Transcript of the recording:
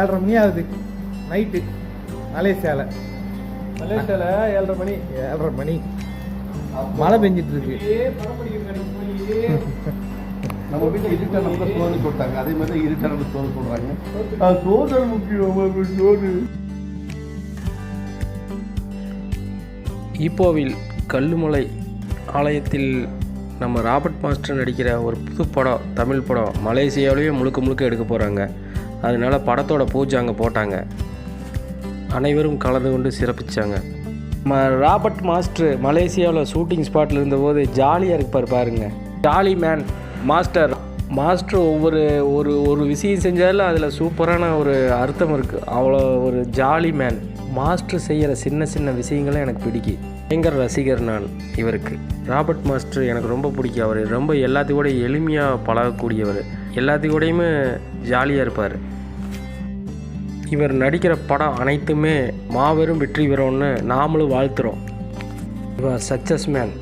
7:30 மணி ஆகுது நைட்டு. மலேசியாவில் 7:30 மணி. 7:30 மணி மழை பெஞ்சிட்டு இருக்கு. நம்ம வீட்டில் இருட்டான சோறு போட்டாங்க, அதே மாதிரி இருட்டான சோறு போடுறாங்க. சோறு முக்கியம். சோறு ஈப்போவில் கல்லுமலை ஆலயத்தில் நம்ம ராபர்ட் மாஸ்டர் நடிக்கிற ஒரு புது படம், தமிழ் படம் மலேசியாவிலேயே முழுக்க எடுக்க போகிறாங்க. அதனால படத்தோட பூஜை அங்கே போட்டாங்க. அனைவரும் கலந்து கொண்டு சிறப்பிச்சாங்க. ராபர்ட் மாஸ்டர் மலேசியாவில் ஷூட்டிங் ஸ்பாட்டில் இருந்தபோது ஜாலியாக இருப்பார் பாருங்க. Jolly man master. ஒரு விஷயம் செஞ்சாலும் அதில் சூப்பரான ஒரு அர்த்தம் இருக்குது. அவ்வளோ ஒரு ஜாலி மேன். மாஸ்டர் செய்கிற சின்ன விஷயங்களும் எனக்கு பிடிக்கும். பயங்கர ரசிகர் நான் இவருக்கு. ராபர்ட் மாஸ்டர் எனக்கு ரொம்ப பிடிக்கும். அவர் ரொம்ப எல்லாத்தையோட எளிமையாக பழகக்கூடியவர், எல்லாத்தையோடையுமே ஜாலியாக இருப்பார். இவர் நடிக்கிற படம் அனைத்துமே மாபெரும் வெற்றி பெறும்னு நாமளும் வாழ்த்துறோம். இவர் சக்ஸஸ் மேன்.